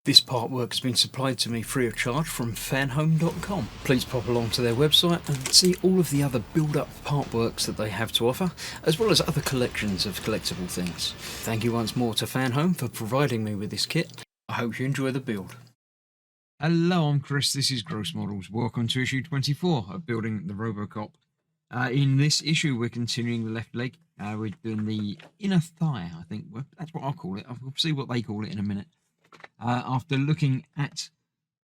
This part work has been supplied to me free of charge from Fanhome.com. Please pop along to their website and see all of the other build-up part works that they have to offer, as well as other collections of collectible things. Thank you once more to Fanhome for providing me with this kit. I hope you enjoy the build. Hello, I'm Chris, this is Gross Models. Welcome to issue 24 of Building the Robocop. In this issue we're continuing the left leg. We're doing the inner thigh, I think. Well, that's what I'll call it. We'll see what they call it in a minute. After looking at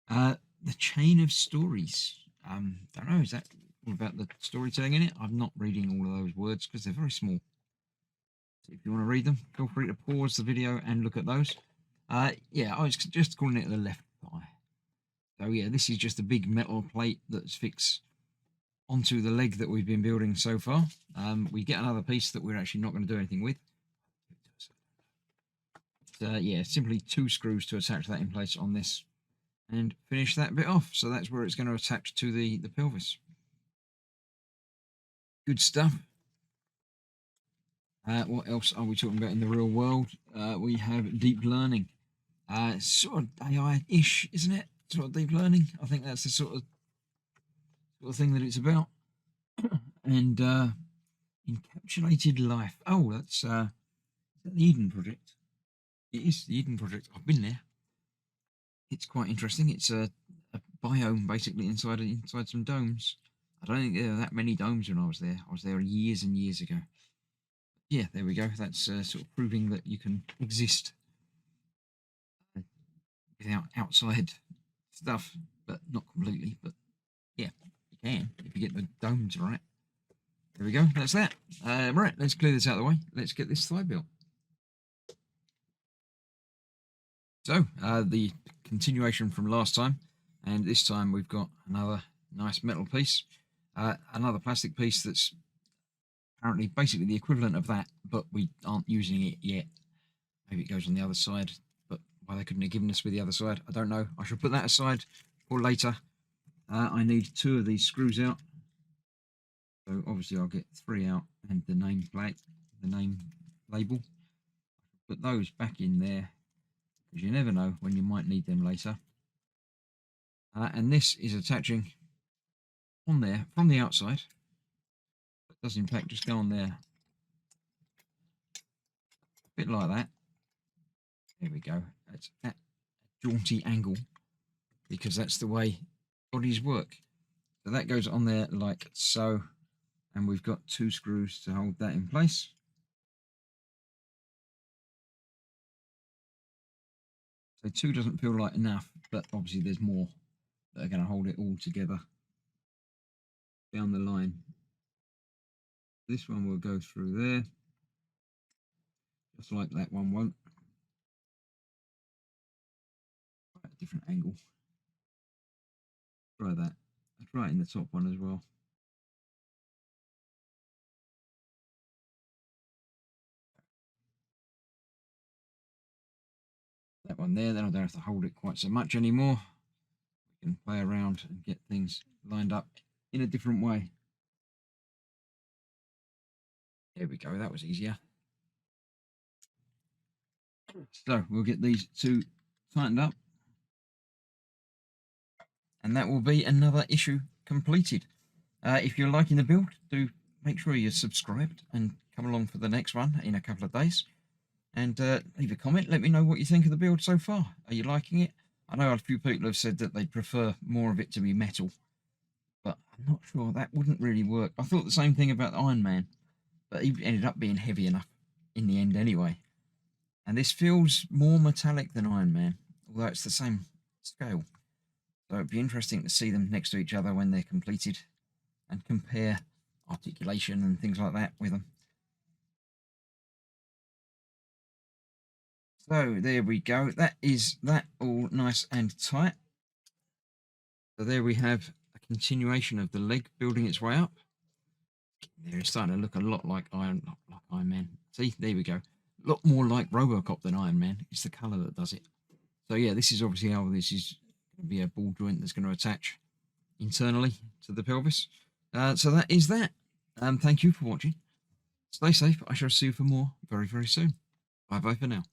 the chain of stories. Don't know, is that all about the storytelling in it? I'm not reading all of those words because they're very small. So if you want to read them, feel free to pause the video and look at those. Yeah, I was just calling it the left thigh. So yeah, this is just a big metal plate that's fixed onto the leg that we've been building so far. We get another piece that we're actually not going to do anything with. Yeah, simply 2 screws to attach that in place on this and finish that bit off. So that's where it's going to attach to the pelvis. Good stuff. What else are we talking about in the real world? We have deep learning. Sort of AI-ish, isn't it? Sort of deep learning. I think that's the sort of thing that it's about. And encapsulated life. Oh, that's the Eden Project. It is the Eden Project. I've been there. It's quite interesting. It's a biome basically inside some domes. I don't think there were that many domes when I was there. I was there years and years ago. Yeah, there we go. That's sort of proving that you can exist without outside stuff, but not completely. But yeah, you can if you get the domes right. There we go. That's that. Right, let's clear this out of the way. Let's get this thigh built. So, the continuation from last time, and this time we've got another nice metal piece, another plastic piece that's apparently basically the equivalent of that, but we aren't using it yet. Maybe it goes on the other side, but why they couldn't have given us with the other side, I don't know. I shall put that aside for later. I need 2 of these screws out, so obviously I'll get 3 out and the name plate, the name label. Put those back in there, because you never know when you might need them later. And this is attaching on there from the outside. It does in fact just go on there a bit like that. There we go. It's at a jaunty angle because that's the way bodies work. So that goes on there like so, and we've got 2 screws to hold that in place. So 2 doesn't feel like enough, but obviously there's more that are going to hold it all together down the line. This one will go through there, just like that one won't. At a different angle. Try that. I'll try it in the top one as well. That one there, then I don't have to hold it quite so much anymore. We can play around and get things lined up in a different way. There we go, that was easier. So we'll get these 2 tightened up, and that will be another issue completed. If you're liking the build, do make sure you're subscribed and come along for the next one in a couple of days. And leave a comment, let me know what you think of the build so far. Are you liking it? I know a few people have said that they'd prefer more of it to be metal, but I'm not sure that wouldn't really work. I thought the same thing about Iron Man, but he ended up being heavy enough in the end anyway. And this feels more metallic than Iron Man, although it's the same scale. So it'd be interesting to see them next to each other when they're completed and compare articulation and things like that with them. So there we go. That is that all nice and tight. So there we have a continuation of the leg building its way up. There, it's starting to look a lot like Iron Man. See, there we go. A lot more like Robocop than Iron Man. It's the colour that does it. So yeah, this is obviously how this is going to be a ball joint that's going to attach internally to the pelvis. So that is that. Thank you for watching. Stay safe. I shall see you for more very, very soon. Bye bye for now.